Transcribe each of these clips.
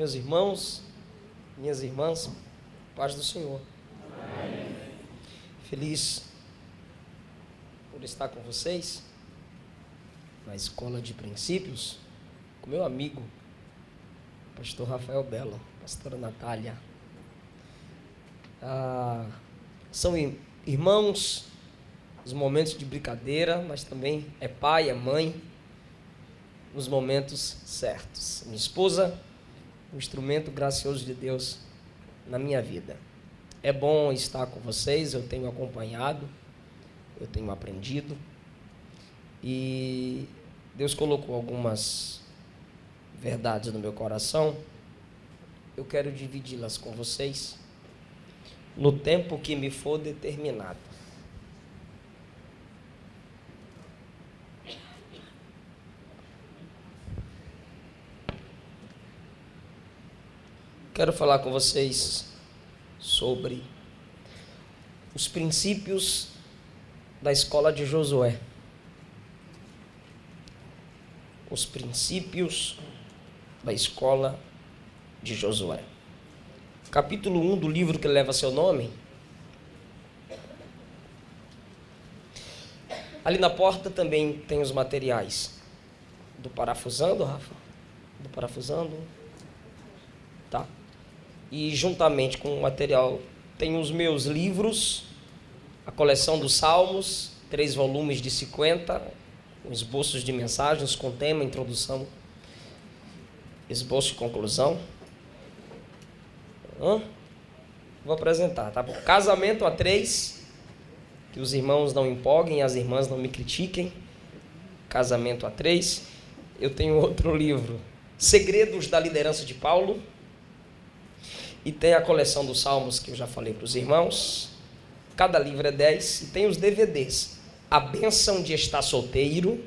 meus irmãos, minhas irmãs, paz do Senhor. Amém. Feliz por estar com vocês na Escola de Princípios, com meu amigo, pastor Rafael Belo, pastora Natália. São irmãos, nos momentos de brincadeira, mas também é pai, é mãe, nos momentos certos. Minha esposa, um instrumento gracioso de Deus na minha vida. É bom estar com vocês, eu tenho acompanhado, eu tenho aprendido e Deus colocou algumas verdades no meu coração. Eu quero dividi-las com vocês no tempo que me for determinado. Quero falar com vocês sobre os princípios da escola de Josué. Os princípios da escola de Josué. Capítulo 1 do livro que leva seu nome. Ali na porta também tem os materiais do parafusando, Rafa? Do parafusando. Tá? E juntamente com o material tem os meus livros, a coleção dos Salmos, 3 volumes de 50, esboços de mensagens com tema, introdução, esboço de conclusão. Vou apresentar, tá bom? Casamento a 3, que os irmãos não empolguem, as irmãs não me critiquem. Casamento a 3. Eu tenho outro livro, Segredos da Liderança de Paulo. E tem a coleção dos Salmos, que eu já falei para os irmãos. Cada livro é 10. E tem os DVDs. A Bênção de Estar Solteiro.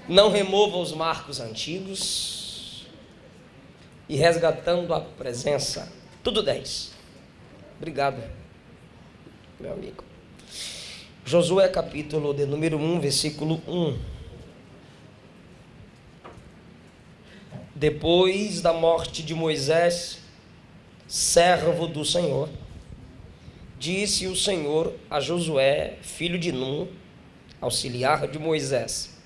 Não Remova os Marcos Antigos. E Resgatando a Presença. Tudo 10. Obrigado, meu amigo. Josué capítulo de número 1, versículo 1. Depois da morte de Moisés, servo do Senhor, disse o Senhor a Josué, filho de Num, auxiliar de Moisés: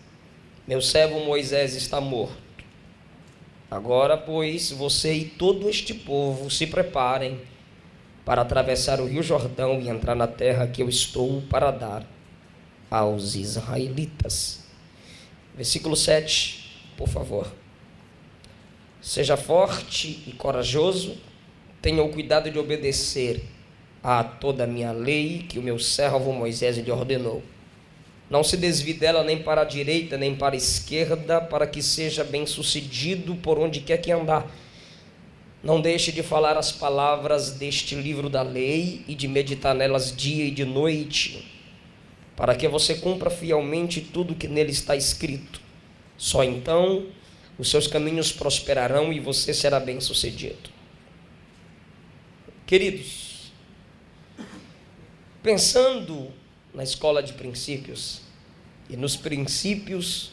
meu servo Moisés está morto. Agora, pois, você e todo este povo se preparem para atravessar o rio Jordão e entrar na terra que eu estou para dar aos israelitas. Versículo 7, por favor. Seja forte e corajoso, tenha o cuidado de obedecer a toda a minha lei que o meu servo Moisés lhe ordenou. Não se desvie dela nem para a direita nem para a esquerda, para que seja bem sucedido por onde quer que andar. Não deixe de falar as palavras deste livro da lei e de meditar nelas dia e de noite, para que você cumpra fielmente tudo que nele está escrito. Só então os seus caminhos prosperarão e você será bem-sucedido. Queridos, pensando na escola de princípios e nos princípios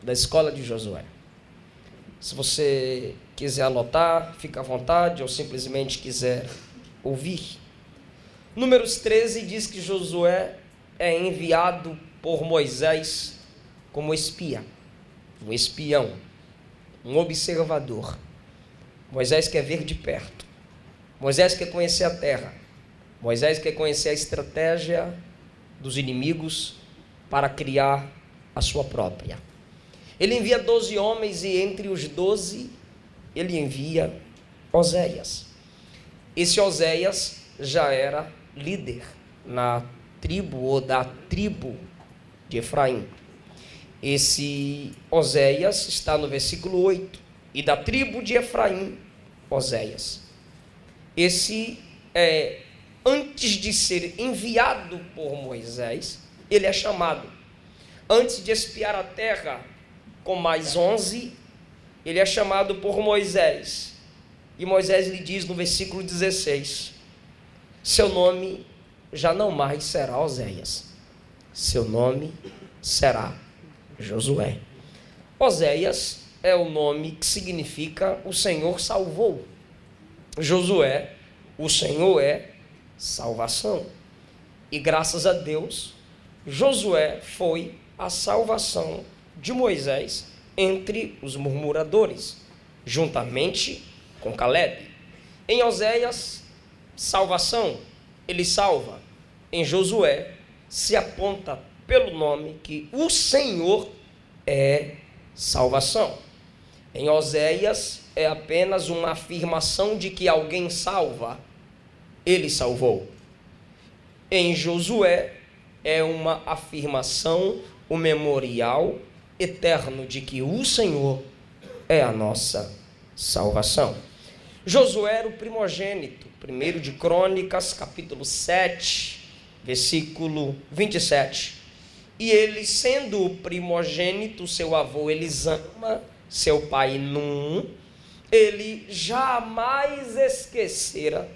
da escola de Josué, se você quiser anotar, fica à vontade, ou simplesmente quiser ouvir. Números 13 diz que Josué é enviado por Moisés como espia, um espião, um observador. Moisés quer ver de perto. Moisés quer conhecer a terra. Moisés quer conhecer a estratégia dos inimigos para criar a sua própria. Ele envia 12 homens e entre os 12 ele envia Oséias. Esse Oséias já era líder na tribo ou da tribo de Efraim. Esse Oséias está no versículo 8. E da tribo de Efraim, Oséias. Esse antes de ser enviado por Moisés, ele é chamado. Antes de espiar a terra com mais 11, ele é chamado por Moisés. E Moisés lhe diz no versículo 16: seu nome já não mais será Oséias, seu nome será Josué. Oséias é o nome que significa o Senhor salvou. Josué, o Senhor é salvação. E graças a Deus, Josué foi a salvação de Moisés entre os murmuradores, juntamente com Caleb. Em Oséias, salvação, ele salva. Em Josué, se aponta pelo nome que o Senhor é salvação. Em Oséias, é apenas uma afirmação de que alguém salva, ele salvou. Em Josué, é uma afirmação, o memorial eterno de que o Senhor é a nossa salvação. Josué era o primogênito, 1 de Crônicas, capítulo 7, versículo 27. E ele, sendo o primogênito, seu avô Elisama, seu pai Num, ele jamais esquecera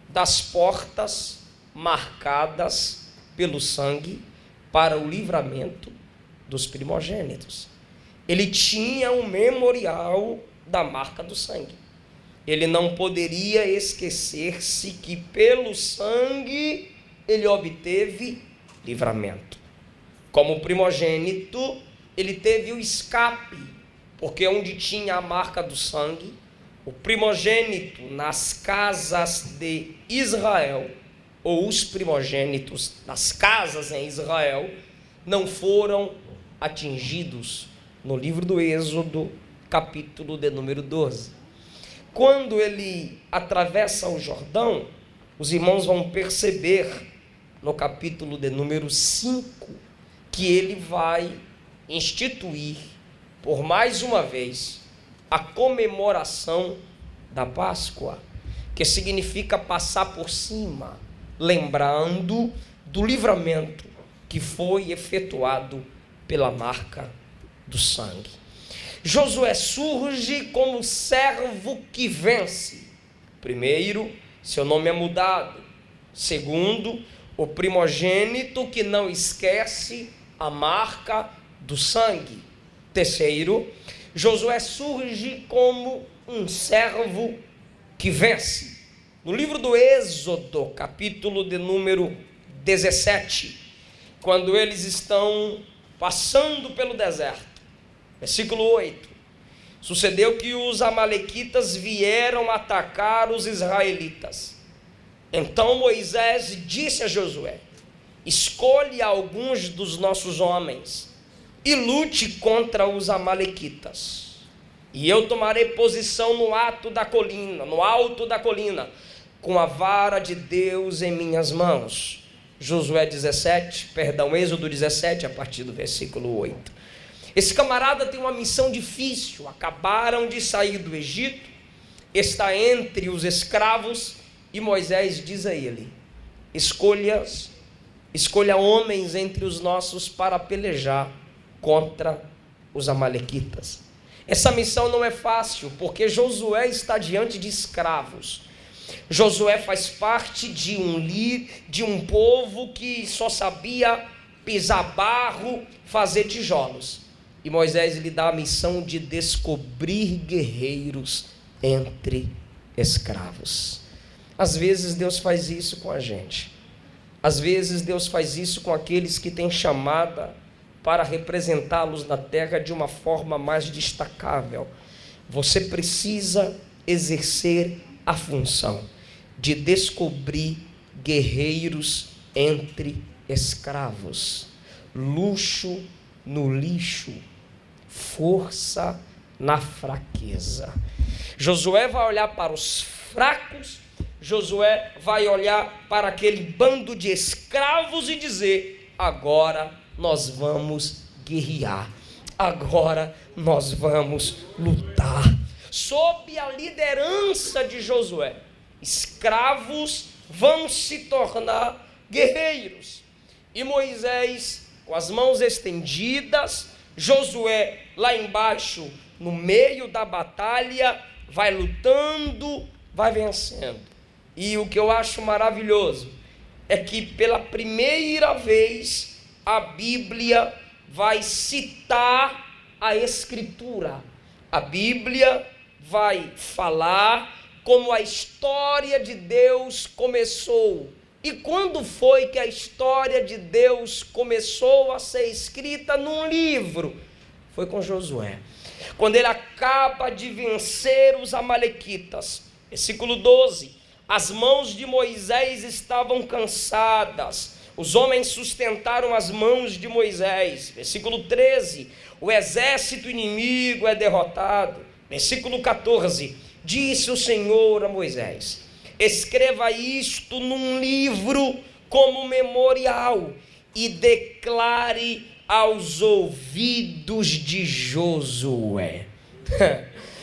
das portas marcadas pelo sangue para o livramento dos primogênitos. Ele tinha um memorial da marca do sangue. Ele não poderia esquecer-se que pelo sangue ele obteve livramento. Como primogênito, ele teve o escape, porque onde tinha a marca do sangue, o primogênito nas casas de Israel, ou os primogênitos das casas em Israel, não foram atingidos no livro do Êxodo, capítulo de número 12. Quando ele atravessa o Jordão, os irmãos vão perceber no capítulo de número 5 que ele vai instituir por mais uma vez a comemoração da Páscoa, que significa passar por cima, lembrando do livramento que foi efetuado pela marca do sangue. Josué surge como servo que vence. Primeiro, seu nome é mudado. Segundo, o primogênito que não esquece a marca do sangue. Terceiro, Josué surge como um servo que vence. No livro do Êxodo, capítulo de número 17, quando eles estão passando pelo deserto, versículo 8, sucedeu que os amalequitas vieram atacar os israelitas. Então Moisés disse a Josué: escolhe alguns dos nossos homens e lute contra os amalequitas, e eu tomarei posição no alto da colina, com a vara de Deus em minhas mãos. Êxodo 17, a partir do versículo 8. Esse camarada tem uma missão difícil. Acabaram de sair do Egito, está entre os escravos, e Moisés diz a ele: escolha homens entre os nossos para pelejar contra os amalequitas. Essa missão não é fácil, porque Josué está diante de escravos. Josué faz parte de um povo que só sabia pisar barro, fazer tijolos. E Moisés lhe dá a missão de descobrir guerreiros entre escravos. Às vezes Deus faz isso com a gente. Às vezes Deus faz isso com aqueles que têm chamada para representá-los na terra de uma forma mais destacável. Você precisa exercer a função de descobrir guerreiros entre escravos. Luxo no lixo, força na fraqueza. Josué vai olhar para os fracos, Josué vai olhar para aquele bando de escravos e dizer: agora nós vamos guerrear, agora nós vamos lutar. Sob a liderança de Josué, escravos vão se tornar guerreiros. E Moisés, com as mãos estendidas, Josué lá embaixo, no meio da batalha, vai lutando, vai vencendo. E o que eu acho maravilhoso é que pela primeira vez a Bíblia vai citar a Escritura. A Bíblia vai falar como a história de Deus começou. E quando foi que a história de Deus começou a ser escrita num livro? Foi com Josué. Quando ele acaba de vencer os amalequitas. Versículo 12. As mãos de Moisés estavam cansadas. Os homens sustentaram as mãos de Moisés. Versículo 13. O exército inimigo é derrotado. Versículo 14. Disse o Senhor a Moisés: escreva isto num livro como memorial e declare aos ouvidos de Josué.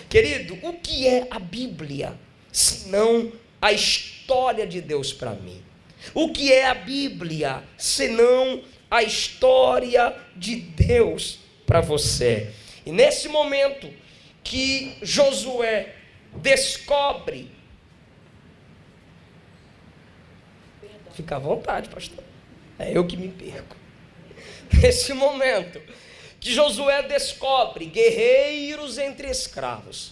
Querido, o que é a Bíblia, senão a história de Deus para mim? O que é a Bíblia, senão a história de Deus para você? E nesse momento que Josué descobre, fica à vontade, pastor, é eu que me perco. Nesse momento que Josué descobre guerreiros entre escravos,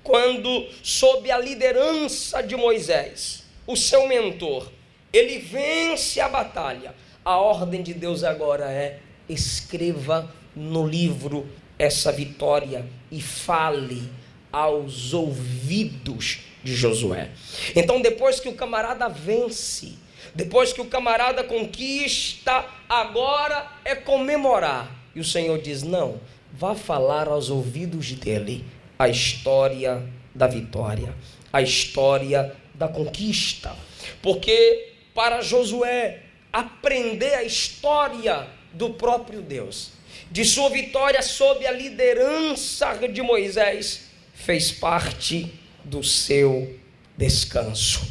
quando sob a liderança de Moisés, o seu mentor, ele vence a batalha, a ordem de Deus agora é: escreva no livro essa vitória e fale aos ouvidos de Josué. Então, depois que o camarada vence, depois que o camarada conquista, agora é comemorar. E o Senhor diz: não, vá falar aos ouvidos dele a história da vitória, a história da conquista. Porque para Josué aprender a história do próprio Deus, de sua vitória sob a liderança de Moisés, fez parte do seu descanso.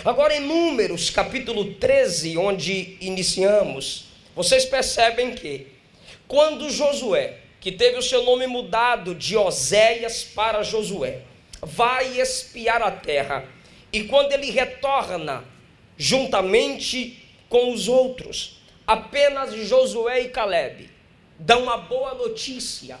Agora, em Números, capítulo 13, onde iniciamos, vocês percebem que quando Josué, que teve o seu nome mudado de Oséias para Josué, vai espiar a terra, e quando ele retorna juntamente com os outros, apenas Josué e Calebe dão uma boa notícia,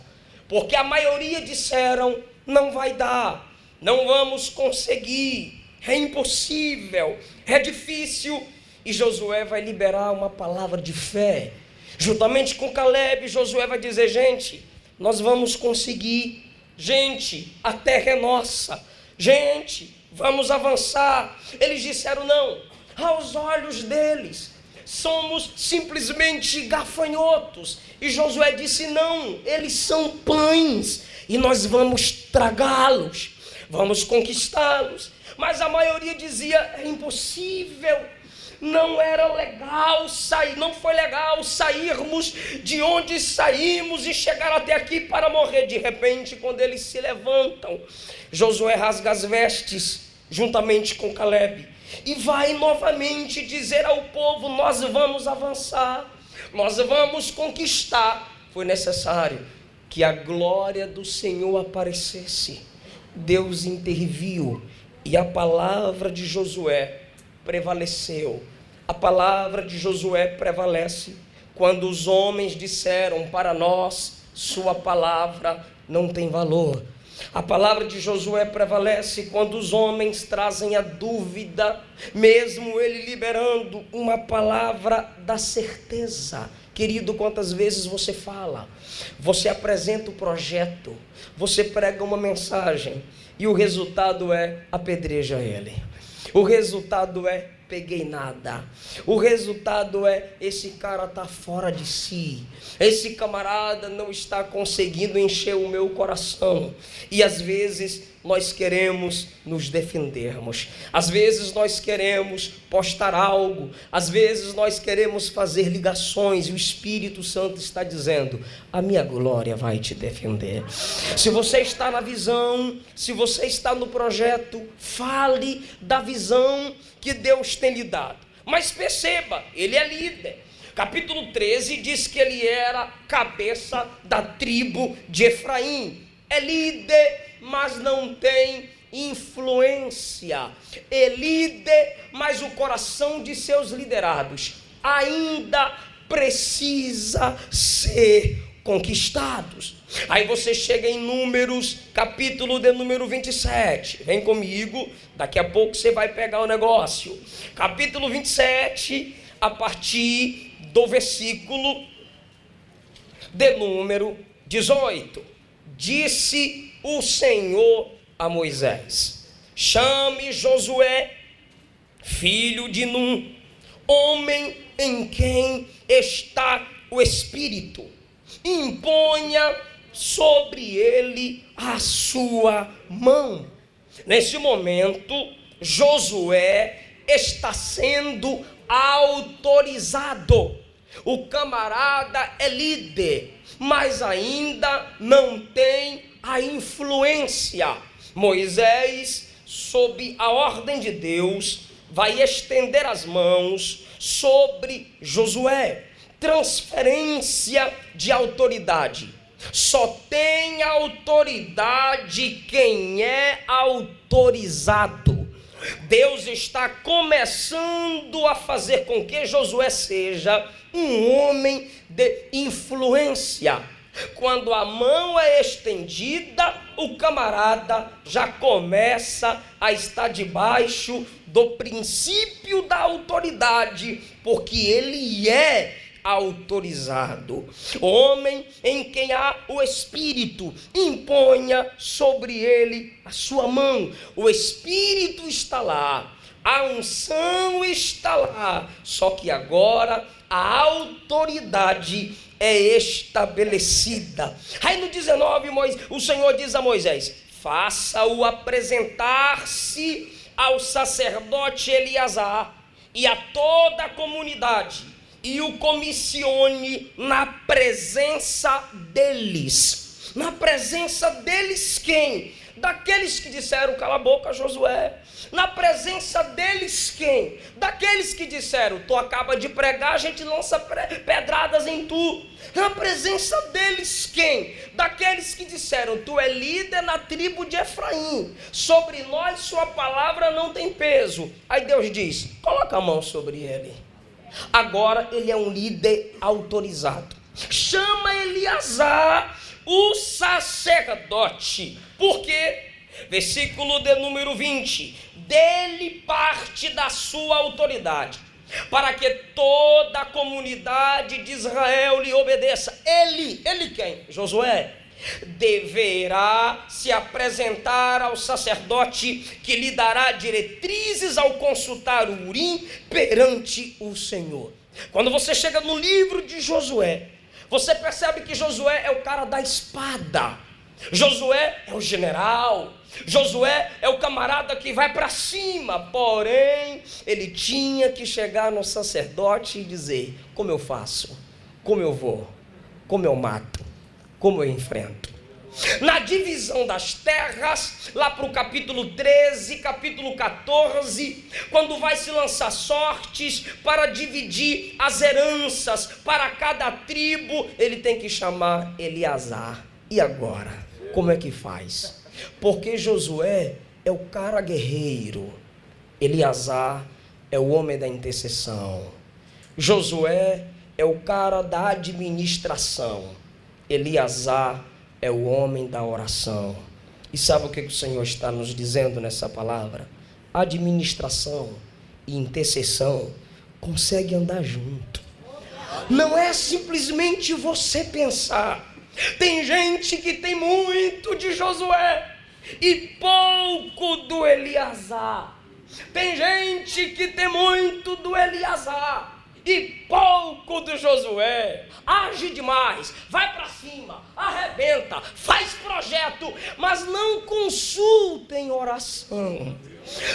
porque a maioria disseram: não vai dar, não vamos conseguir, é impossível, é difícil. E Josué vai liberar uma palavra de fé, juntamente com Calebe. Josué vai dizer: gente, nós vamos conseguir, gente, a terra é nossa, gente, vamos avançar. Eles disseram: não, aos olhos deles somos simplesmente gafanhotos. E Josué disse: não, eles são pães e nós vamos tragá-los, vamos conquistá-los. Mas a maioria dizia: é impossível, não era legal sair, não foi legal sairmos de onde saímos e chegar até aqui para morrer. De repente, quando eles se levantam, Josué rasga as vestes juntamente com Calebe e vai novamente dizer ao povo: nós vamos avançar, nós vamos conquistar. Foi necessário que a glória do Senhor aparecesse. Deus interviu e a palavra de Josué prevaleceu. A palavra de Josué prevalece quando os homens disseram: para nós sua palavra não tem valor. A palavra de Josué prevalece quando os homens trazem a dúvida, mesmo ele liberando uma palavra da certeza. Querido, quantas vezes você fala, você apresenta o projeto, você prega uma mensagem e o resultado é: apedreja ele. O resultado é: peguei nada. O resultado é: esse cara está fora de si, esse camarada não está conseguindo encher o meu coração. E às vezes nós queremos nos defendermos, às vezes nós queremos postar algo, às vezes nós queremos fazer ligações, e o Espírito Santo está dizendo: a minha glória vai te defender. Se você está na visão, se você está no projeto, fale da visão que Deus tem lhe dado. Mas perceba, ele é líder. Capítulo 13 diz que ele era cabeça da tribo de Efraim. É líder, mas não tem influência. É líder, mas o coração de seus liderados ainda precisa ser conquistados. Aí você chega em Números, capítulo de número 27. Vem comigo, daqui a pouco você vai pegar o negócio. Capítulo 27, a partir do versículo de número 18. Disse o Senhor a Moisés: chame Josué, filho de Num, homem em quem está o Espírito, imponha sobre ele a sua mão. Nesse momento, Josué está sendo autorizado. O camarada é líder, mas ainda não tem a influência. Moisés, sob a ordem de Deus, vai estender as mãos sobre Josué. Transferência de autoridade. Só tem autoridade quem é autorizado. Deus está começando a fazer com que Josué seja um homem de influência. Quando a mão é estendida, o camarada já começa a estar debaixo do princípio da autoridade, porque ele é autorizado. Homem em quem há o Espírito, imponha sobre ele a sua mão. O Espírito está lá, a unção está lá, só que agora a autoridade é estabelecida. Aí no 19, o Senhor diz a Moisés: faça-o apresentar-se ao sacerdote Eleazar e a toda a comunidade, e o comissione na presença deles. Na presença deles quem? Daqueles que disseram: cala a boca, Josué. Na presença deles quem? Daqueles que disseram: tu acaba de pregar, a gente lança pedradas em tu. Na presença deles quem? Daqueles que disseram: tu é líder na tribo de Efraim, sobre nós sua palavra não tem peso. Aí Deus diz: coloca a mão sobre ele. Agora ele é um líder autorizado. Chama Eleazar, o sacerdote. Por quê? Versículo de número 20. Dele parte da sua autoridade, para que toda a comunidade de Israel lhe obedeça. Ele quem? Josué. Deverá se apresentar ao sacerdote, que lhe dará diretrizes ao consultar o Urim perante o Senhor. Quando você chega no livro de Josué, você percebe que Josué é o cara da espada. Josué é o general. Josué é o camarada que vai para cima. Porém, ele tinha que chegar no sacerdote e dizer: como eu faço? Como eu vou? Como eu mato? Como eu enfrento? Na divisão das terras, lá para o capítulo 13, capítulo 14, quando vai se lançar sortes para dividir as heranças para cada tribo, ele tem que chamar Eleazar. E agora, como é que faz? Porque Josué é o cara guerreiro, Eleazar é o homem da intercessão, Josué é o cara da administração, Eleazar é o homem da oração. E sabe o que o Senhor está nos dizendo nessa palavra? Administração e intercessão conseguem andar junto. Não é simplesmente você pensar. Tem gente que tem muito de Josué e pouco do Eleazar. Tem gente que tem muito do Eleazar e pouco do Josué. Age demais, vai para cima, arrebenta, faz projeto, mas não consulta em oração,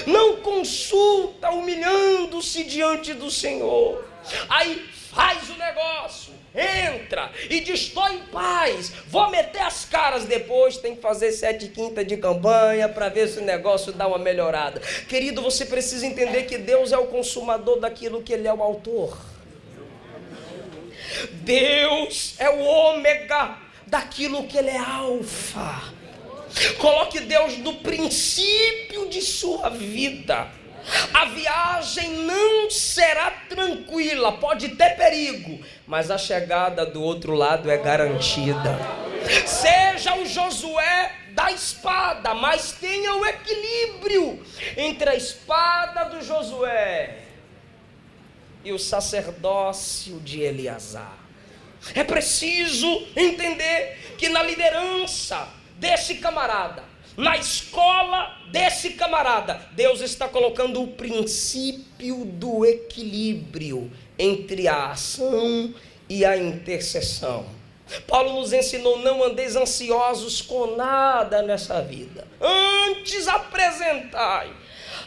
não consulta humilhando-se diante do Senhor. Aí faz o negócio, entra e diz: estou em paz, vou meter as caras. Depois tem que fazer 7 quintas de campanha para ver se o negócio dá uma melhorada. Querido, você precisa entender que Deus é o consumador daquilo que Ele é o autor. Deus é o ômega daquilo que Ele é alfa. Coloque Deus no princípio de sua vida. A viagem não será tranquila, pode ter perigo, mas a chegada do outro lado é garantida. Seja o Josué da espada, mas tenha o equilíbrio entre a espada do Josué e o sacerdócio de Eleazar. É preciso entender que na liderança desse camarada, na escola desse camarada, Deus está colocando o princípio do equilíbrio entre a ação e a intercessão. Paulo nos ensinou: não andeis ansiosos com nada nessa vida, antes apresentai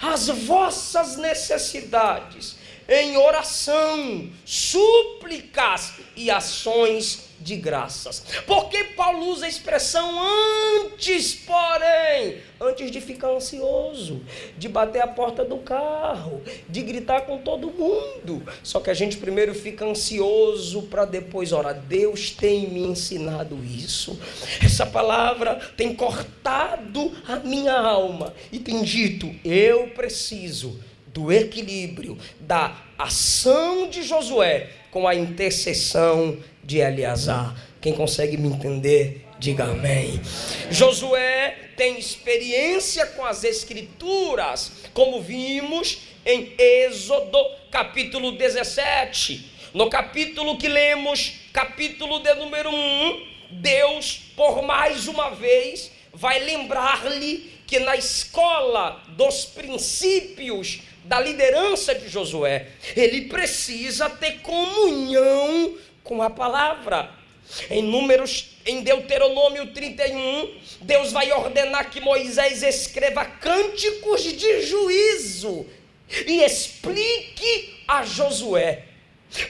as vossas necessidades em oração, súplicas e ações de graças. Por que Paulo usa a expressão antes, porém? Antes de ficar ansioso, de bater a porta do carro, de gritar com todo mundo. Só que a gente primeiro fica ansioso para depois orar. Deus tem me ensinado isso. Essa palavra tem cortado a minha alma e tem dito: eu preciso do equilíbrio da ação de Josué com a intercessão de Eleazar. Quem consegue me entender, diga amém. Josué tem experiência com as escrituras, como vimos em Êxodo capítulo 17. No capítulo que lemos, capítulo de número 1, Deus, por mais uma vez, vai lembrar-lhe que na escola dos princípios da liderança de Josué, ele precisa ter comunhão com a palavra. Em Deuteronômio 31, Deus vai ordenar que Moisés escreva cânticos de juízo e explique a Josué.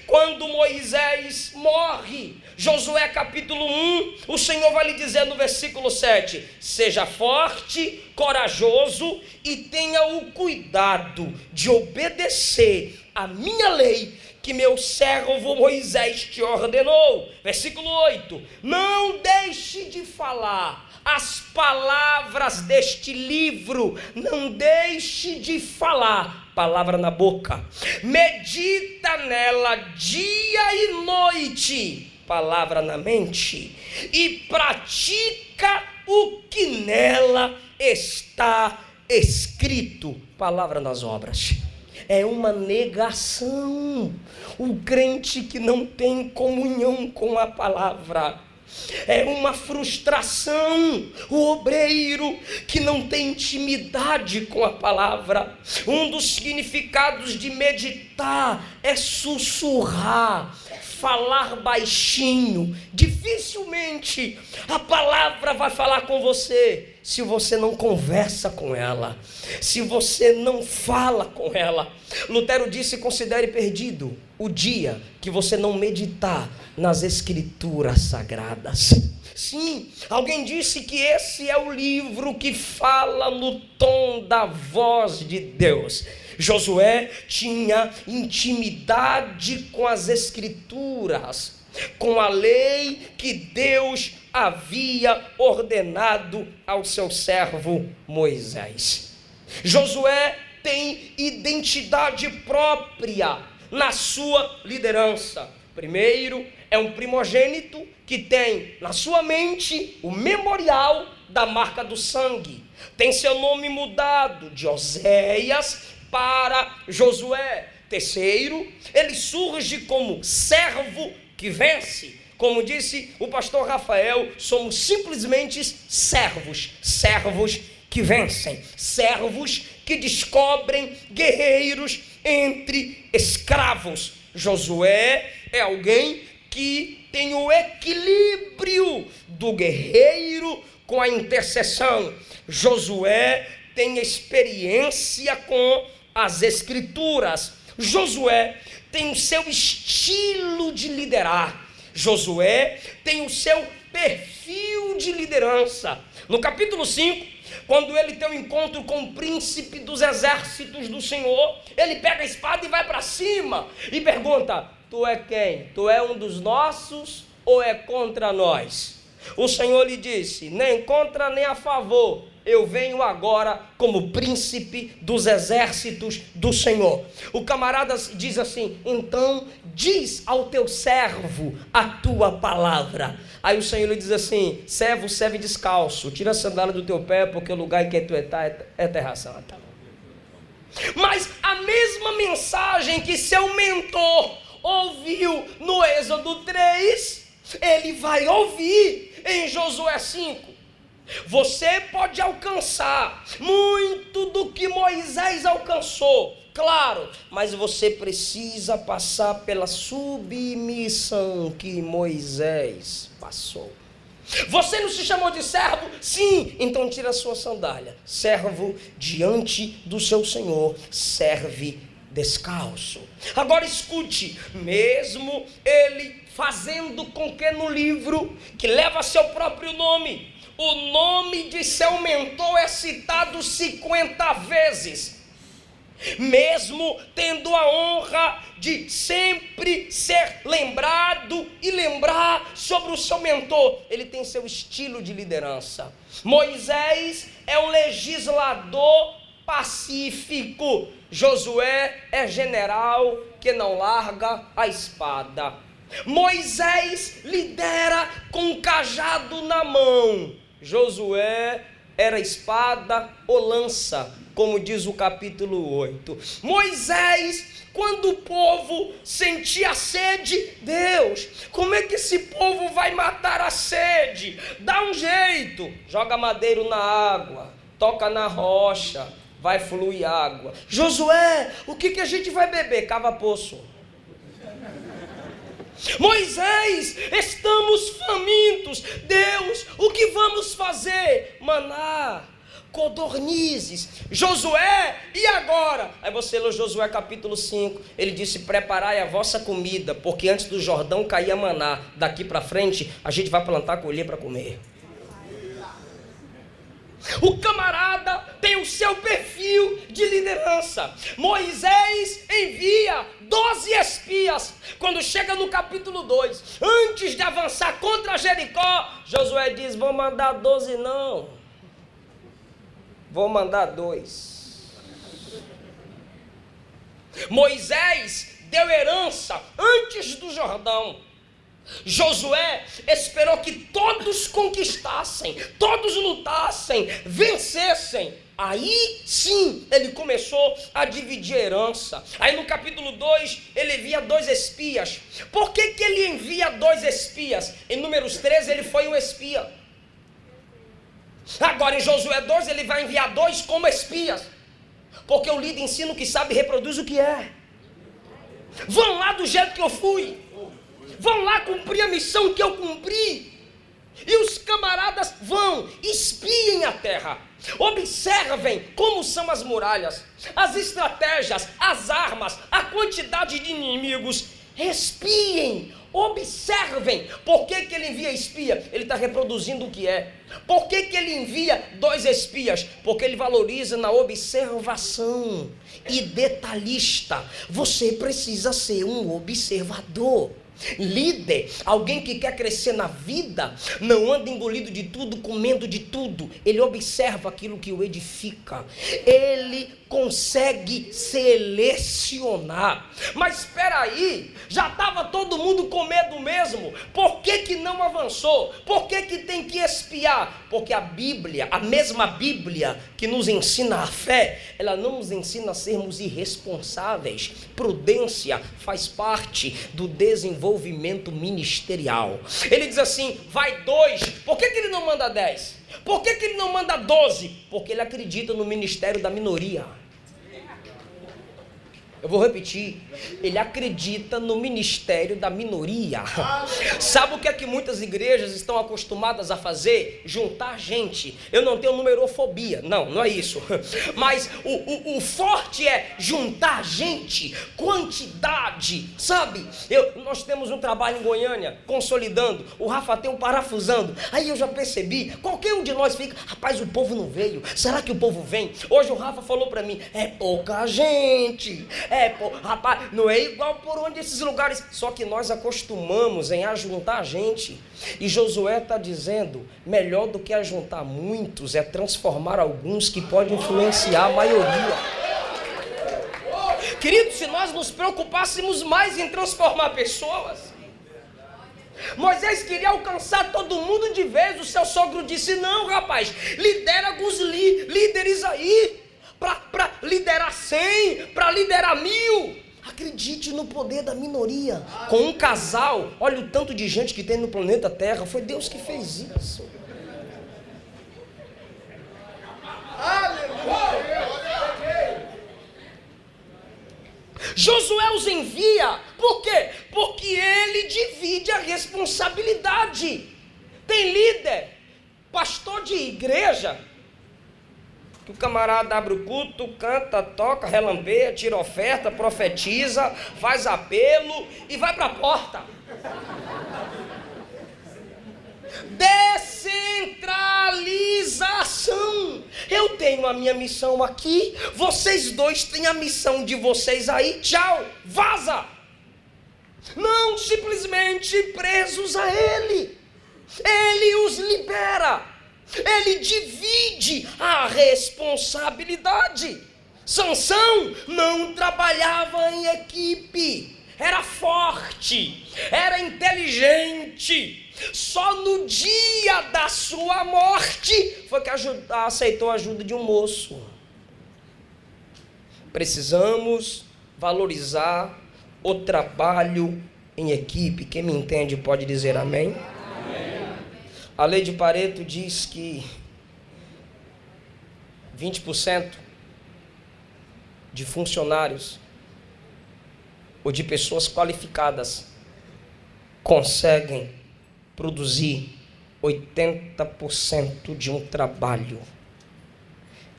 Quando Moisés morre, Josué capítulo 1, o Senhor vai lhe dizer no versículo 7: seja forte, corajoso e tenha o cuidado de obedecer a minha lei que meu servo Moisés te ordenou. Versículo 8: não deixe de falar as palavras deste livro, não deixe de falar, palavra na boca, medita nela dia e noite, palavra na mente, e pratica o que nela está escrito, palavra nas obras. É uma negação. O crente que não tem comunhão com a palavra é uma frustração. O obreiro que não tem intimidade com a palavra. Um dos significados de meditar é sussurrar, falar baixinho. Dificilmente a palavra vai falar com você se você não conversa com ela, se você não fala com ela. Lutero disse: considere perdido o dia que você não meditar nas escrituras sagradas. Sim, alguém disse que esse é o livro que fala no tom da voz de Deus. Josué tinha intimidade com as escrituras, com a lei que Deus havia ordenado ao seu servo Moisés. Josué tem identidade própria na sua liderança. Primeiro, é um primogênito que tem na sua mente o memorial da marca do sangue. Tem seu nome mudado de Oséias para Josué. Terceiro, ele surge como servo que vence. Como disse o pastor Rafael, somos simplesmente servos que vencem, servos que descobrem, guerreiros entre escravos. Josué é alguém que tem o equilíbrio do guerreiro com a intercessão. Josué tem experiência com as escrituras. Josué tem o seu estilo de liderar. Josué tem o seu perfil de liderança. No capítulo 5, quando ele tem um encontro com o príncipe dos exércitos do Senhor, ele pega a espada e vai para cima e pergunta: tu é quem? Tu é um dos nossos ou é contra nós? o Senhor lhe disse: nem contra nem a favor, eu venho agora como príncipe dos exércitos do Senhor. O camarada diz assim: então diz ao teu servo a tua palavra. Aí o Senhor lhe diz assim: servo, serve descalço, tira a sandália do teu pé, porque o lugar em que tu está é terra santa. Mas a mesma mensagem que seu mentor ouviu no Êxodo 3, ele vai ouvir em Josué 5. Você pode alcançar muito do que Moisés alcançou, claro, mas você precisa passar pela submissão que Moisés passou. Você não se chamou de servo? Sim, então tira a sua sandália. Servo diante do seu Senhor, serve descalço. Agora escute, mesmo ele fazendo com que no livro, que leva seu próprio nome, o nome de seu mentor é citado 50 vezes. Mesmo tendo a honra de sempre ser lembrado e lembrar sobre o seu mentor, ele tem seu estilo de liderança. Moisés é um legislador pacífico, Josué é general que não larga a espada. Moisés lidera com um cajado na mão, Josué era espada ou lança, como diz o capítulo 8. Moisés, quando o povo sentia sede, Deus, como é que esse povo vai matar a sede? Dá um jeito, joga madeiro na água, toca na rocha, vai fluir água. Josué, o que a gente vai beber? Cava poço. Moisés, estamos famintos. Deus, o que vamos fazer? Maná, codornizes. Josué, e agora? Aí você lê Josué capítulo 5, ele disse: preparai a vossa comida, porque antes do Jordão caía maná, daqui para frente a gente vai plantar, colher para comer. O camarada tem o seu perfil de liderança. Moisés envia 12 espias. Quando chega no capítulo 2, antes de avançar contra Jericó, Josué diz: vou mandar 12 não, vou mandar 2. Moisés deu herança antes do Jordão. Josué esperou que todos conquistassem, todos lutassem, vencessem. Aí sim ele começou a dividir a herança. Aí no capítulo 2 ele envia 2 espias. Por que ele envia 2 espias? Em Números 13 ele foi um espia. Agora em Josué 2 ele vai enviar 2 como espias. Porque o líder ensina o que sabe e reproduz o que é. Vão lá do jeito que eu fui. Vão lá cumprir a missão que eu cumpri. E os camaradas vão, espiem a terra. Observem como são as muralhas, as estratégias, as armas, a quantidade de inimigos. Espiem, observem. Por que ele envia espia? Ele está reproduzindo o que é. Por que ele envia 2 espias? Porque ele valoriza na observação e detalhista. Você precisa ser um observador. Líder, alguém que quer crescer na vida, não anda engolido de tudo, comendo de tudo. Ele observa aquilo que o edifica. Ele consegue selecionar. Mas espera aí, já estava todo mundo com medo mesmo. Por que não avançou? Por que tem que espiar? Porque a Bíblia, a mesma Bíblia que nos ensina a fé, ela não nos ensina a sermos irresponsáveis. Prudência faz parte do desenvolvimento ministerial. Ele diz assim: vai 2, por que ele não manda 10? Por que ele não manda 12? Porque ele acredita no ministério da minoria. Eu vou repetir, ele acredita no ministério da minoria. Sabe o que é que muitas igrejas estão acostumadas a fazer? Juntar gente. Eu não tenho numerofobia, não é isso. Mas o forte é juntar gente, quantidade, sabe? Nós temos um trabalho em Goiânia, consolidando. O Rafa tem um parafusando. Aí eu já percebi, qualquer um de nós fica: rapaz, o povo não veio. Será que o povo vem? Hoje o Rafa falou para mim: é pouca gente. Pô, rapaz, não é igual por onde esses lugares. Só que nós acostumamos em ajuntar gente. E Josué está dizendo, melhor do que ajuntar muitos é transformar alguns que podem influenciar a maioria. Querido, se nós nos preocupássemos mais em transformar pessoas, Moisés queria alcançar todo mundo de vez. O seu sogro disse, não rapaz, lidera alguns líderes aí, para liderar 100, para liderar 1000. Acredite no poder da minoria. Com um casal, olha o tanto de gente que tem no planeta Terra, foi Deus que fez isso. Josué os envia, por quê? Porque ele divide a responsabilidade. Tem líder, pastor de igreja, que o camarada abre o culto, canta, toca, relampeia, tira oferta, profetiza, faz apelo e vai para a porta. Descentralização. Eu tenho a minha missão aqui, vocês dois têm a missão de vocês aí, tchau, vaza. Não simplesmente presos a ele. Ele os libera, ele divide a responsabilidade. Sansão não trabalhava em equipe, era forte, era inteligente. Só no dia da sua morte foi que aceitou a ajuda de um moço. Precisamos valorizar o trabalho em equipe. Quem me entende pode dizer amém? Amém. A lei de Pareto diz que 20% de funcionários ou de pessoas qualificadas conseguem produzir 80% de um trabalho,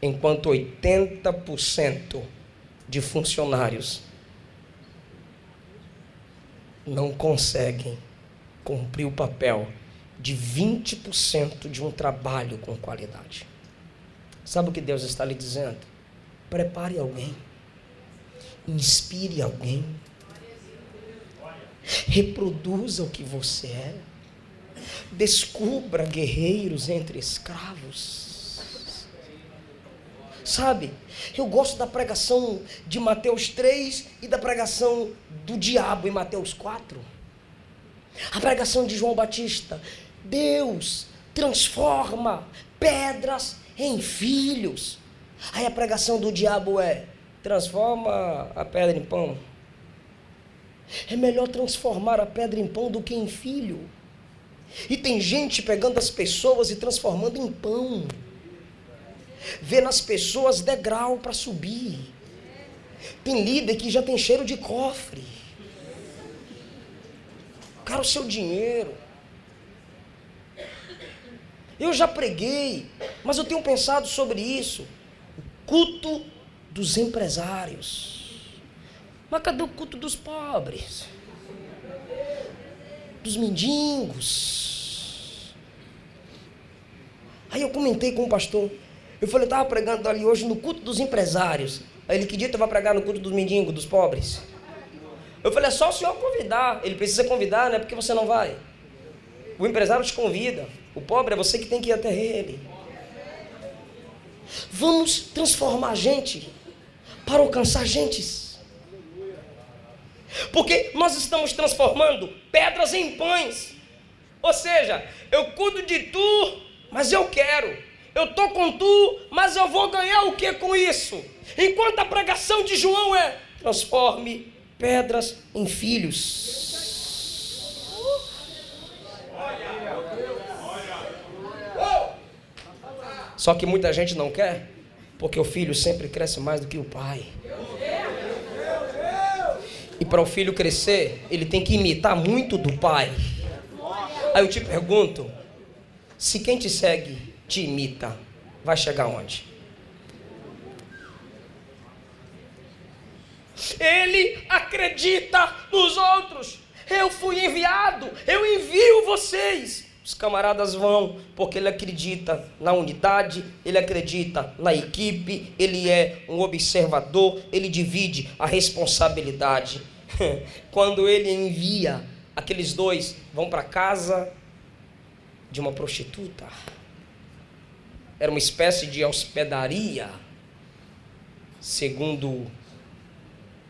enquanto 80% de funcionários não conseguem cumprir o papel de 20% de um trabalho com qualidade. Sabe o que Deus está lhe dizendo? Prepare alguém, inspire alguém, reproduza o que você é, descubra guerreiros entre escravos. Sabe, eu gosto da pregação de Mateus 3 e da pregação do diabo em Mateus 4. A pregação de João Batista: Deus transforma pedras em filhos. Aí a pregação do diabo é: transforma a pedra em pão. É melhor transformar a pedra em pão do que em filho. E tem gente pegando as pessoas e transformando em pão. Vê nas pessoas degrau para subir. Tem líder que já tem cheiro de cofre. Quero o seu dinheiro. Eu já preguei, mas eu tenho pensado sobre isso. O culto dos empresários. Mas cadê o culto dos pobres? Dos mendigos? Aí eu comentei com o pastor. Eu falei, eu estava pregando ali hoje no culto dos empresários. Aí ele, que dia tu vai pregar no culto dos mendigos, dos pobres? Eu falei, é só o senhor convidar. Ele precisa convidar, né? Porque você não vai. O empresário te convida. O pobre é você que tem que ir até ele. Vamos transformar a gente para alcançar gentes. Porque nós estamos transformando pedras em pães. Ou seja, eu cuido de tu, mas eu quero. Eu estou com tu, mas eu vou ganhar o que com isso? Enquanto a pregação de João é: transforme pedras em filhos. Só que muita gente não quer, porque o filho sempre cresce mais do que o pai. E para o filho crescer, ele tem que imitar muito do pai. Aí eu te pergunto, se quem te segue te imita, vai chegar onde? Ele acredita nos outros. Eu fui enviado, eu envio vocês. Os camaradas vão porque ele acredita na unidade, ele acredita na equipe, ele é um observador, ele divide a responsabilidade. Quando ele envia, aqueles dois vão para casa de uma prostituta. Era uma espécie de hospedaria, segundo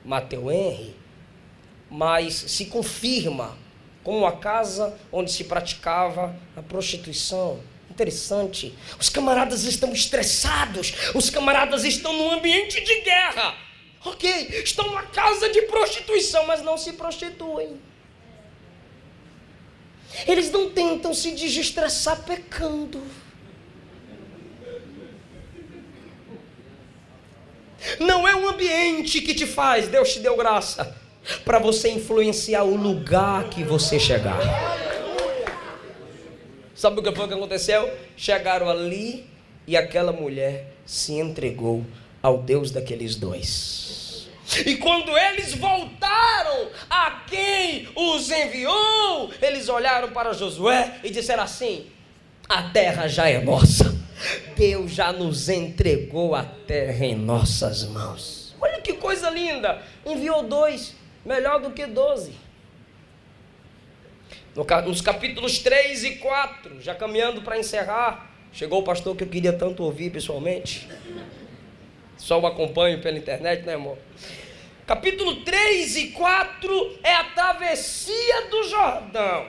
Mateus Henry, mas se confirma como a casa onde se praticava a prostituição. Interessante. Os camaradas estão estressados, os camaradas estão num ambiente de guerra. Ok, estão numa casa de prostituição, mas não se prostituem. Eles não tentam se desestressar pecando. Não é um ambiente que te faz, Deus te deu graça para você influenciar o lugar que você chegar. Sabe o que foi que aconteceu? Chegaram ali e aquela mulher se entregou ao Deus daqueles dois. E quando eles voltaram a quem os enviou, eles olharam para Josué e disseram assim: a terra já é nossa. Deus já nos entregou a terra em nossas mãos. Olha que coisa linda. Enviou 2, melhor do que 12. Nos capítulos 3 e 4, já caminhando para encerrar, chegou o pastor que eu queria tanto ouvir pessoalmente. Só o acompanho pela internet, né, amor? Capítulo 3 e 4 é a travessia do Jordão.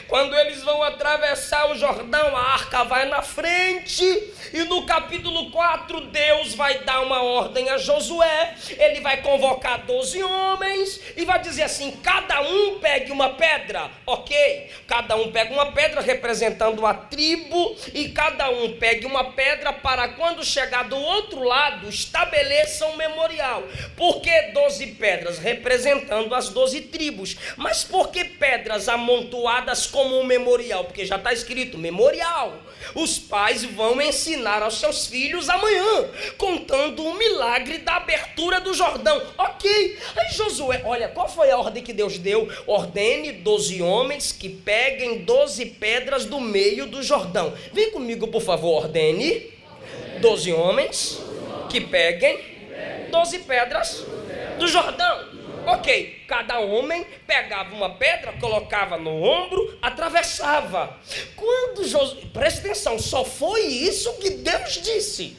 Quando eles vão atravessar o Jordão, a arca vai na frente, e no capítulo 4, Deus vai dar uma ordem a Josué. Ele vai convocar 12 homens e vai dizer assim: cada um pegue uma pedra, ok? Cada um pega uma pedra representando a tribo, e cada um pegue uma pedra para quando chegar do outro lado, estabeleça um memorial. Por que 12 pedras? Representando as 12 tribos. Mas por que pedras amontoadas como um memorial? Porque já está escrito memorial. Os pais vão ensinar aos seus filhos amanhã, contando o milagre da abertura do Jordão. Ok, aí Josué, olha, qual foi a ordem que Deus deu? Ordene 12 homens que peguem 12 pedras do meio do Jordão. Vem comigo, por favor, ordene 12 homens que peguem 12 pedras do Jordão. Ok, cada homem pegava uma pedra, colocava no ombro, atravessava. Quando Josué, presta atenção, só foi isso que Deus disse.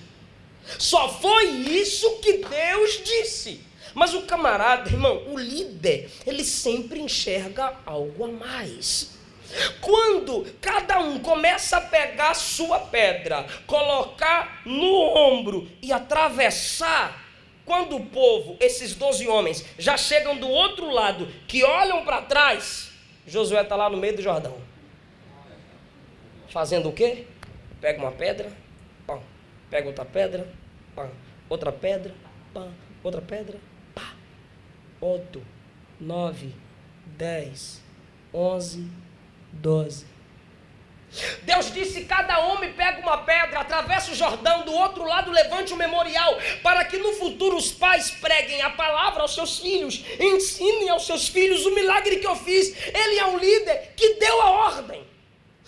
Só foi isso que Deus disse. Mas o camarada, irmão, o líder, ele sempre enxerga algo a mais. Quando cada um começa a pegar a sua pedra, colocar no ombro e atravessar, quando o povo, esses 12 homens, já chegam do outro lado, que olham para trás, Josué está lá no meio do Jordão. Fazendo o quê? Pega uma pedra, pá, pega outra pedra, pá, outra pedra, pá, outra pedra, pá. 8, 9, 10, 11, 12. Deus disse: cada homem pega uma pedra, atravessa o Jordão, do outro lado levante um memorial, para que no futuro os pais preguem a palavra aos seus filhos, ensinem aos seus filhos o milagre que eu fiz. Ele é um líder que deu a ordem,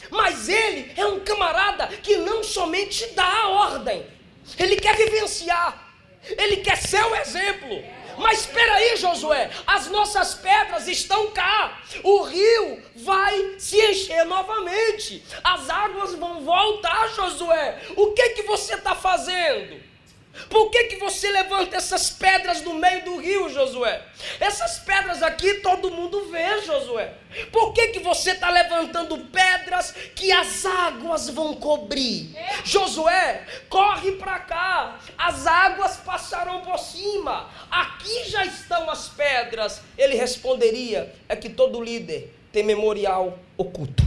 mas ele é um camarada que não somente dá a ordem, ele quer vivenciar, ele quer ser o exemplo. Mas espera aí, Josué, as nossas pedras estão cá, o rio vai se encher novamente, as águas vão voltar, Josué. O que você está fazendo? Por que você levanta essas pedras no meio do rio, Josué? Essas pedras aqui todo mundo vê, Josué. Por que você está levantando pedras que as águas vão cobrir? Josué, corre para cá, as águas passarão por cima, aqui já estão as pedras. Ele responderia: é que todo líder tem memorial oculto.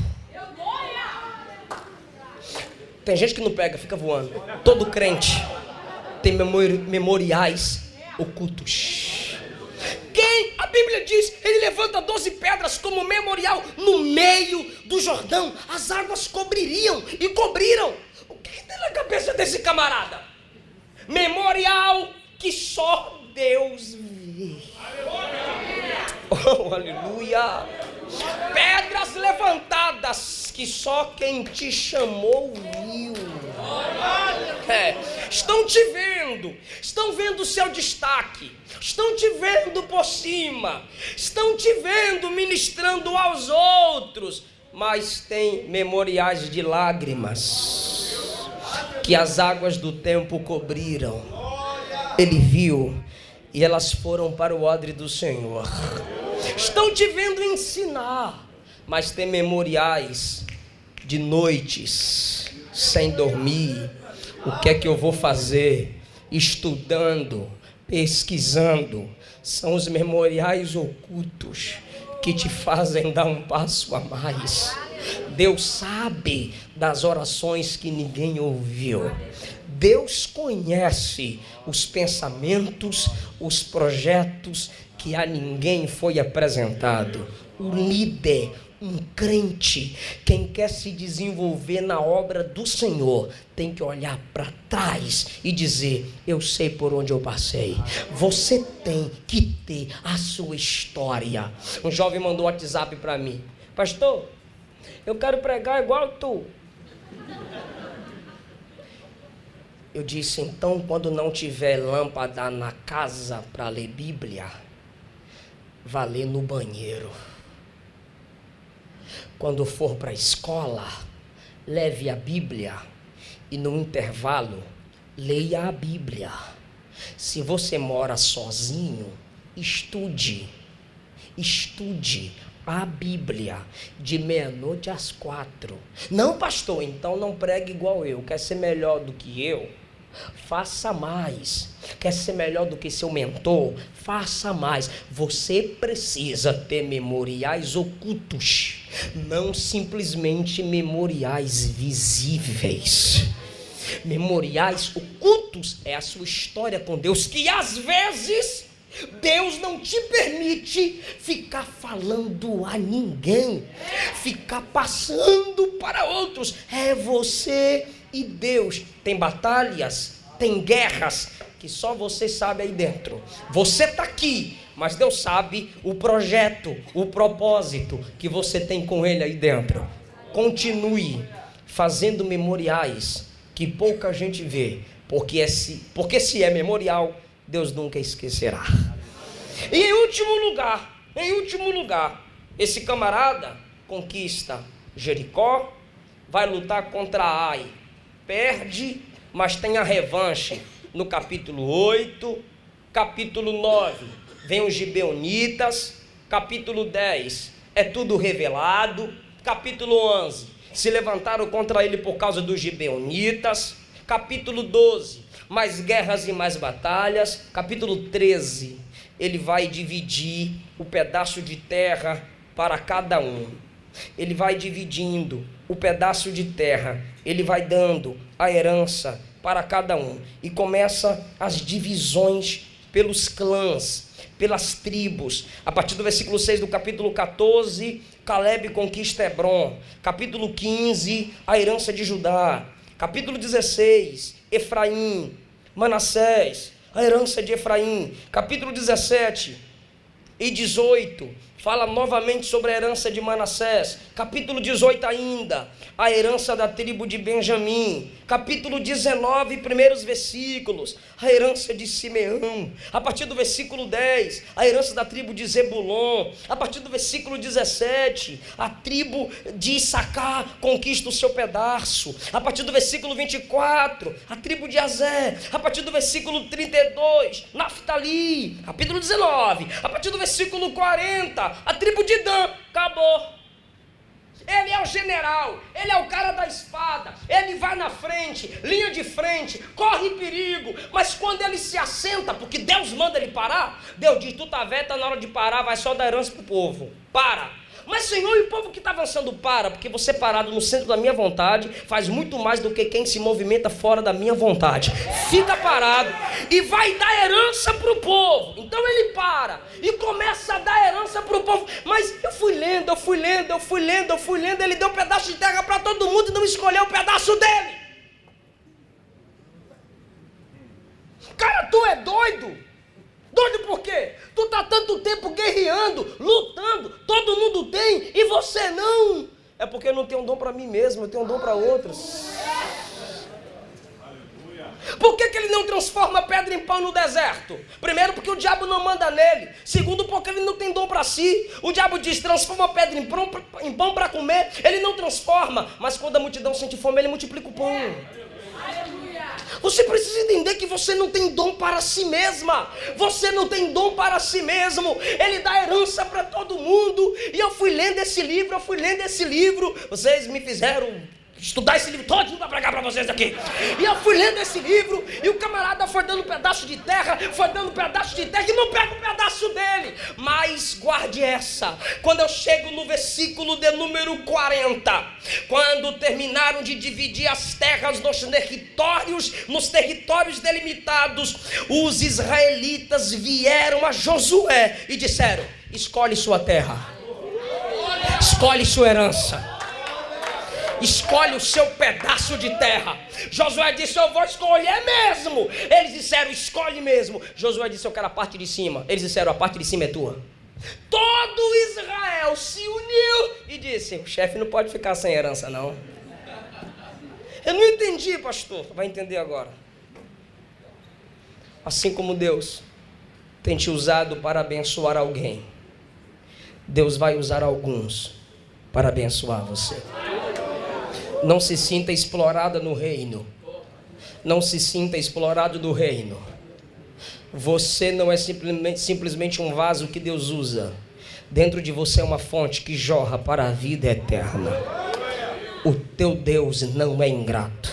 Tem gente que não pega, fica voando. Todo crente tem memoriais ocultos. Quem? A Bíblia diz, ele levanta 12 pedras como memorial no meio do Jordão. As águas cobririam e cobriram. O que tem na cabeça desse camarada? Memorial que só Deus vê. Oh, aleluia. Pedras levantadas que só quem te chamou viu. Estão te vendo, estão vendo o seu destaque, estão te vendo por cima, estão te vendo ministrando aos outros, mas tem memoriais de lágrimas que as águas do tempo cobriram. Ele viu e elas foram para o odre do Senhor. Estão te vendo ensinar, mas tem memoriais de noites sem dormir. O que é que eu vou fazer? Estudando, pesquisando. São os memoriais ocultos que te fazem dar um passo a mais. Deus sabe das orações que ninguém ouviu. Deus conhece os pensamentos, os projetos que a ninguém foi apresentado. O líder, um crente, quem quer se desenvolver na obra do Senhor, tem que olhar para trás e dizer: eu sei por onde eu passei. Você tem que ter a sua história. Um jovem mandou um WhatsApp para mim: pastor, eu quero pregar igual tu. Eu disse: então, quando não tiver lâmpada na casa para ler Bíblia, vá ler no banheiro. Quando for para a escola, leve a Bíblia e no intervalo, leia a Bíblia. Se você mora sozinho, estude a Bíblia de meia-noite às 4. Não, pastor, então não pregue igual eu. Quer ser melhor do que eu? Faça mais. Quer ser melhor do que seu mentor? Faça mais. Você precisa ter memoriais ocultos, não simplesmente memoriais visíveis. Memoriais ocultos é a sua história com Deus, que às vezes Deus não te permite ficar falando a ninguém, ficar passando para outros. É você e Deus. Tem batalhas, tem guerras que só você sabe aí dentro. Você está aqui, mas Deus sabe o projeto, o propósito que você tem com Ele aí dentro. Continue fazendo memoriais que pouca gente vê, porque se é memorial, Deus nunca esquecerá. E em último lugar, esse camarada conquista Jericó, vai lutar contra Ai, perde, mas tem a revanche no capítulo 8, capítulo 9, vem os gibeonitas, capítulo 10, é tudo revelado, capítulo 11, se levantaram contra ele por causa dos gibeonitas, capítulo 12, mais guerras e mais batalhas, capítulo 13, ele vai dividir o pedaço de terra para cada um. Ele vai dividindo o pedaço de terra, ele vai dando a herança para cada um. E começa as divisões pelos clãs, pelas tribos. A partir do versículo 6 do capítulo 14, Caleb conquista Hebrom. Capítulo 15, a herança de Judá. Capítulo 16, Efraim, Manassés, a herança de Efraim. Capítulo 17 e 18, fala novamente sobre a herança de Manassés. Capítulo 18 ainda, a herança da tribo de Benjamim. Capítulo 19, primeiros versículos, a herança de Simeão. A partir do versículo 10, a herança da tribo de Zebulon. A partir do versículo 17, a tribo de Issacar conquista o seu pedaço. A partir do versículo 24, a tribo de Azé. A partir do versículo 32, Naftali. Capítulo 19, a partir do versículo 40, a tribo de Dan. Acabou. Ele é o general, ele é o cara da espada, ele vai na frente, linha de frente, corre perigo, mas quando ele se assenta, porque Deus manda ele parar, Deus diz: tu tá velho, tá na hora de parar, vai só dar herança pro povo, para. Mas Senhor, e o povo que está avançando para? Porque você parado no centro da minha vontade faz muito mais do que quem se movimenta fora da minha vontade. Fica parado e vai dar herança para o povo. Então ele para e começa a dar herança para o povo. Mas eu fui lendo, ele deu um pedaço de terra para todo mundo e não escolheu o pedaço dele. Cara, tu é doido? Doido por quê? Tu tá tanto tempo guerreando, lutando, todo mundo mundo tem e você não. É porque eu não tenho um dom para mim mesmo, eu tenho um dom para outros. Por que ele não transforma pedra em pão no deserto? Primeiro, porque o diabo não manda nele. Segundo, porque ele não tem dom para si. O diabo diz, transforma pedra em pão para comer. Ele não transforma, mas quando a multidão sente fome, ele multiplica o pão. Você precisa entender que você não tem dom para si mesma. Você não tem dom para si mesmo. Ele dá herança para todo mundo. E eu fui lendo esse livro. Vocês me fizeram estudar esse livro todo para pregar para vocês aqui. E eu fui lendo esse livro. E o camarada foi dando pedaço de terra. E não pega um pedaço dele. Mas guarde essa. Quando eu chego no versículo de número 40. Quando terminaram de dividir as terras nos territórios delimitados, os israelitas vieram a Josué e disseram: escolhe sua terra. Escolhe sua herança. Escolhe o seu pedaço de terra. Josué disse: eu vou escolher mesmo. Eles disseram: escolhe mesmo. Josué disse: eu quero a parte de cima. Eles disseram: a parte de cima é tua. Todo Israel se uniu e disse: o chefe não pode ficar sem herança não. Eu não entendi, pastor. Vai entender agora. Assim como Deus tem te usado para abençoar alguém, Deus vai usar alguns para abençoar você. Não se sinta explorada no reino. Não se sinta explorado do reino. Você não é simplesmente um vaso que Deus usa. Dentro de você é uma fonte que jorra para a vida eterna. O teu Deus não é ingrato.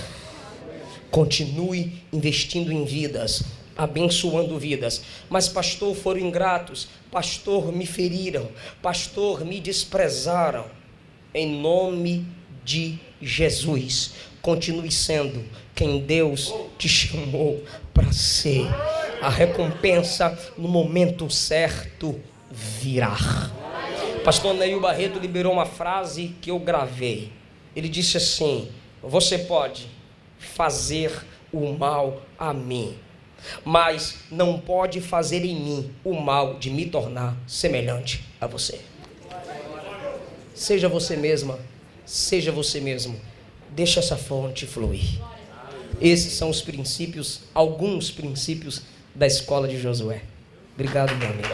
Continue investindo em vidas, abençoando vidas. Mas pastor, foram ingratos. Pastor, me feriram. Pastor, me desprezaram. Em nome de Jesus, continue sendo quem Deus te chamou para ser. A recompensa no momento certo virá. Pastor Neil Barreto liberou uma frase que eu gravei. Ele disse assim: você pode fazer o mal a mim, mas não pode fazer em mim o mal de me tornar semelhante a você. Seja você mesma. Seja você mesmo. Deixa essa fonte fluir. Esses são os princípios, alguns princípios da escola de Josué. Obrigado, meu amigo.